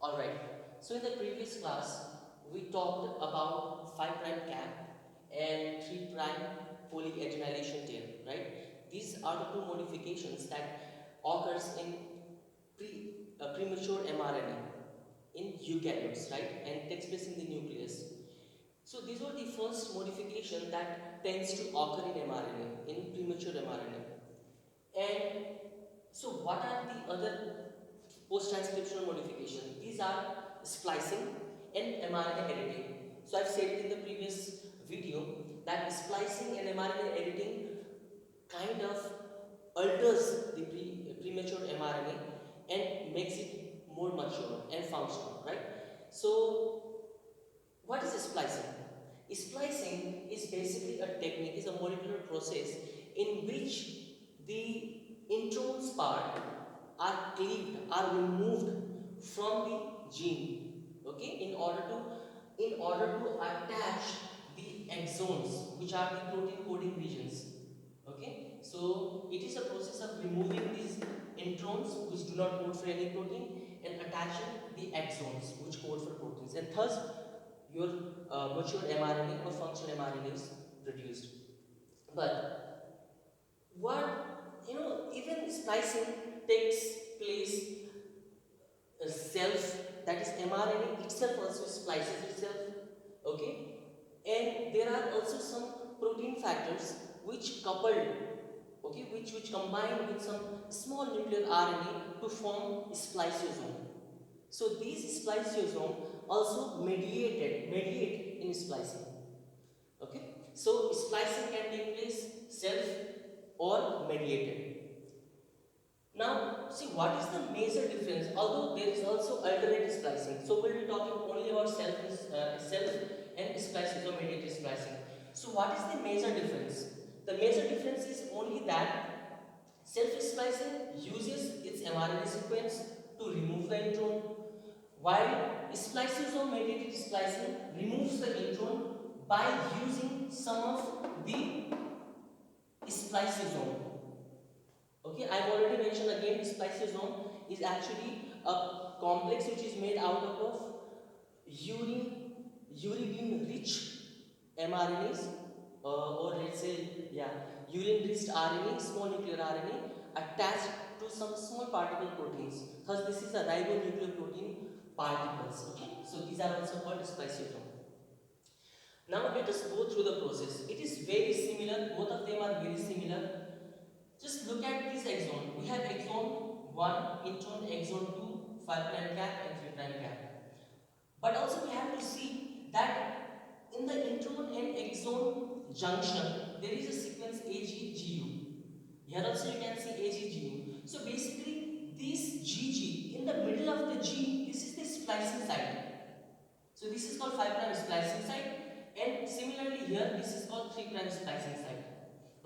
Alright, so in the previous class, we talked about 5' cap and 3' polyadenylation tail, right? These are the two modifications that occurs in premature mRNA in eukaryotes, right? And takes place in the nucleus. So these were the first modification that tends to occur in mRNA, in premature mRNA. And so what are the other post-transcriptional modification? These are splicing and mRNA editing. So I've said in the previous video that splicing and mRNA editing kind of alters the premature mRNA and makes it more mature and functional, right? So what is splicing? Splicing is basically a technique, is a molecular process in which the introns part are cleaved, are removed from the gene, okay, in order to attach the exons, which are the protein coding regions, okay. So it is a process of removing these introns which do not code for any protein and attaching the exons which code for proteins, and thus your mature mRNA or functional mRNA is produced. But what, even splicing takes place self, that is mRNA itself also splices itself, okay. And there are also some protein factors which coupled, okay, which combine with some small nuclear RNA to form spliceosome. So these spliceosome also mediate in splicing, okay. So splicing can take place self or mediated. Now, see what is the major difference, although there is also alternate splicing. So we'll be talking only about self and splicing, so mediated splicing. So what is the major difference? The major difference is only that self-splicing uses its mRNA sequence to remove the intron, while spliceosome mediated splicing removes the intron by using some of the spliceosome. Okay, I've already mentioned again, spliceosome is actually a complex which is made out of uridine rich mRNAs, or let's say, yeah, urine rich RNA, small nuclear RNA attached to some small particle proteins. Thus, this is a ribonucleoprotein particles. Okay, so these are also called spliceosome. Now, let us go through the process. It is very similar, both of them are very similar. Just look at this exon. We have exon 1, intron, exon 2, 5' cap and 3' cap. But also we have to see that in the intron and exon junction, there is a sequence AGGU. Here also you can see AGGU. So basically this GG, in the middle of the G, this is the splicing site. So this is called 5' splicing site, and similarly here this is called 3' splicing site.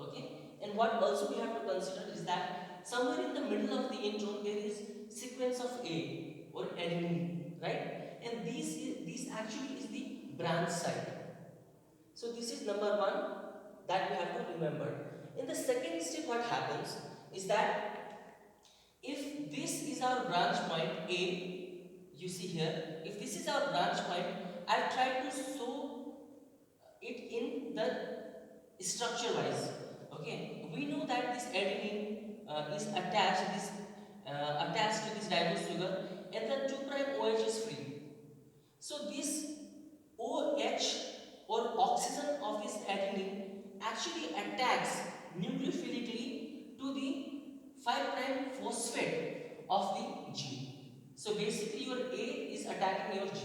Okay. And what also we have to consider is that somewhere in the middle of the intron there is sequence of A or adenine, right? And this actually is the branch site. So this is number one that we have to remember. In the second step, what happens is that if this is our branch point A, you see here, if this is our branch point, I've tried to show it in the structure wise. Okay, we know that this adenine is attached to this ribose sugar, and the 2' OH is free. So this OH or oxygen of this adenine actually attacks nucleophilically to the 5' phosphate of the G. So basically your A is attacking your G,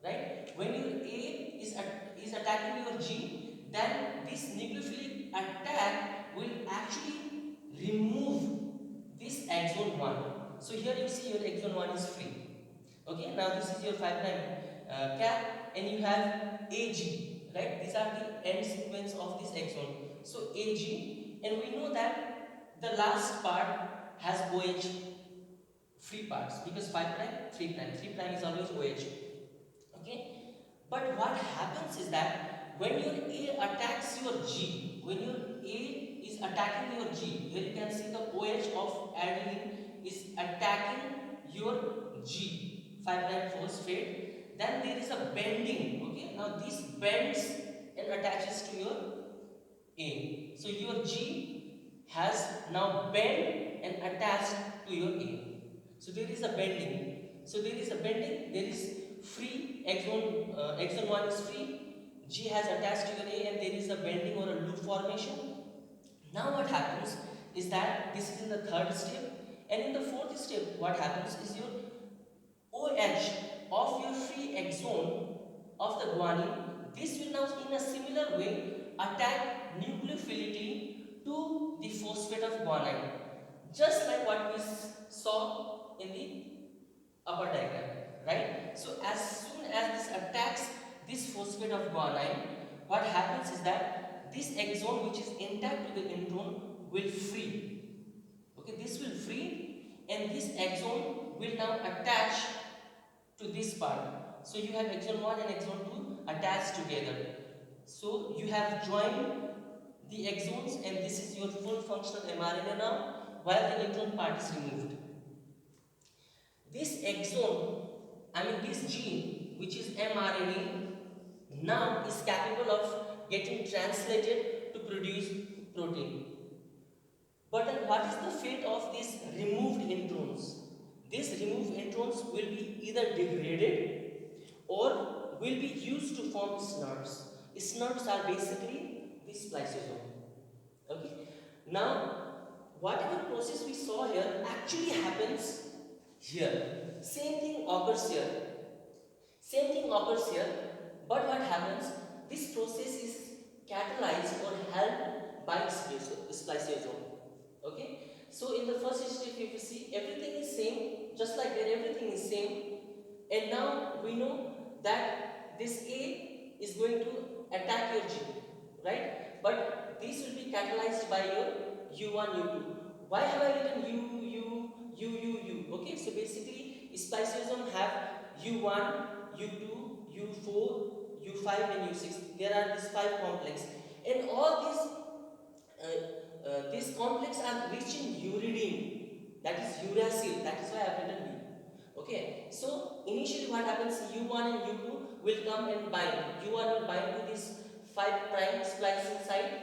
right? When your A is attacking your G, then this nucleophilic attack will actually remove this exon 1. So here you see your exon 1 is free. Okay, now this is your 5' cap, and you have AG, right? These are the end sequence of this exon. So AG, and we know that the last part has OH free parts because 5', 3', 3' is always OH. Okay, but what happens is that when your A attacks your G, when your A is attacking your G, here you can see the OH of adenine is attacking your G. 5 prime phosphate, then there is a bending. Okay, now this bends and attaches to your A. So your G has now bent and attached to your A. So there is a bending. There is free, exon 1 is free, G has attached to your A, and there is a bending or a loop formation. Now what happens is that this is in the third step, and in the fourth step what happens is your OH of your free exon of the guanine, this will now in a similar way attack nucleophilically to the phosphate of guanine, just like what we saw in the upper diagram, right? So as soon as this attacks this phosphate of guanine, what happens is that this exon which is intact to the intron will free. Okay, this will free, and this exon will now attach to this part. So you have exon 1 and exon 2 attached together. So you have joined the exons, and this is your full functional mRNA now, while the intron part is removed. This exon, this gene, which is mRNA, now is capable of getting translated to produce protein. But then what is the fate of these removed introns? These removed introns will be either degraded or will be used to form SNRs. SNRs are basically the spliceosome. Okay. Now, whatever process we saw here actually happens here. Same thing occurs here. But what happens? This process is catalyzed or helped by spliceosome. Okay. So in the first step, if you see, everything is same, just like that, everything is same. And now we know that this A is going to attack your G, right? But this will be catalyzed by your U1, U2. Why have I written U? Okay, so basically, spliceosome have U1, U2, U4, U5, and U6. There are these 5 complex, and all these complex are rich in uridine, that is uracil. That is why I have written U. Okay, so initially what happens? U1 and U2 will come and bind. U1 will bind to this 5 prime splicing site,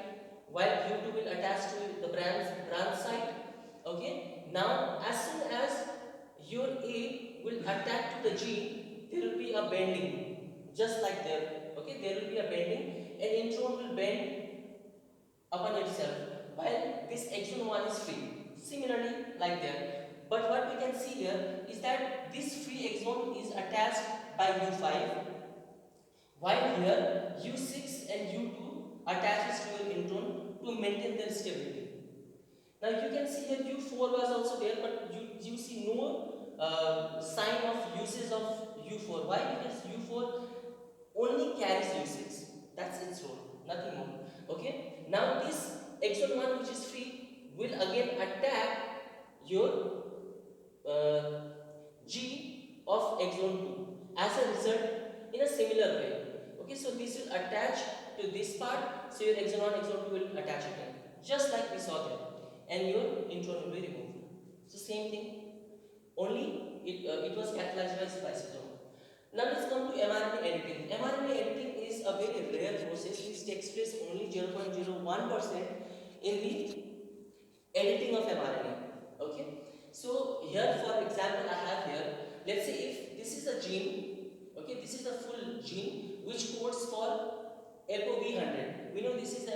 while U2 will attach to the branch site. Okay, now as soon as your A will attack to the G, there will be a bending, just like there. Okay, there will be a bending, and intron will bend upon itself, while this exon 1 is free. Similarly, like there. But what we can see here is that this free exon is attached by U5, while here U6 and U2 attaches to your intron to maintain their stability. Now you can see here U4 was also there, but you see no sign of usage of U4. Why? Because U4 only carries U6. That's its role, nothing more. Okay. Now this exon 1, which is free, will again attack your G of exon 2 as a result in a similar way. Okay, so this will attach to this part, so your exon 1, exon 2 will attach again, just like we saw there, and your intron will be removed. So same thing, only it was catalyzed by spliceosome. Now let's come to mRNA editing. mRNA editing is a very rare process which takes place only 0.01% in the editing of mRNA. Okay. So here, for example, I have here, let's say if this is a gene, okay, this is a full gene which codes for ApoB100. We know this is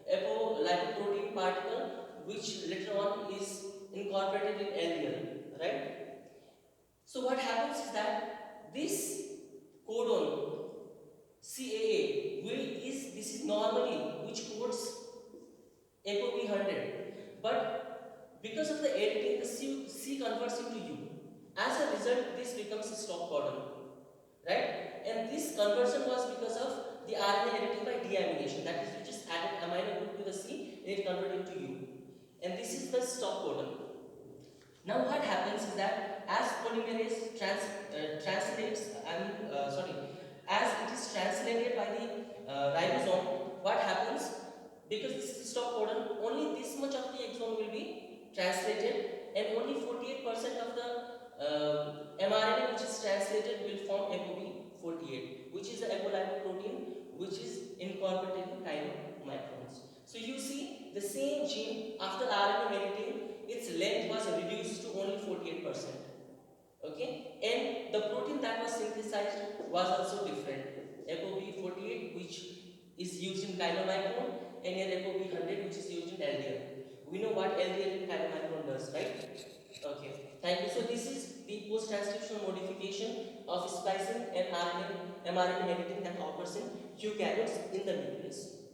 apolipoprotein particle which later on is incorporated in LDL, right? So what happens is that this codon CAA, this is normally which codes ApoB100, but because of the editing, the C converts into U. As a result, this becomes a stop codon, right? And this conversion was because of the RNA editing by deamination, that is, we just added amino group to the C and it converted to U. And this is the stop codon. Now what happens is that as polymerase translates, as it is translated by the ribosome, what happens? Because this is stop codon, only this much of the exon will be translated, and only 48% of the mRNA form ApoB48, which is the apolipoprotein which is incorporated in chylomicrons. So you see the same gene after RNA editing, its length was reduced to only 48%. Okay, and the protein that was synthesized was also different. ApoB48, which is used in chylomicron, and here ApoB100, which is used in LDL. We know what LDL in chylomicron does, right? Okay, thank you. So this is the post-transcriptional modification of splicing and mRNA editing that occurs in eukaryotes in the nucleus.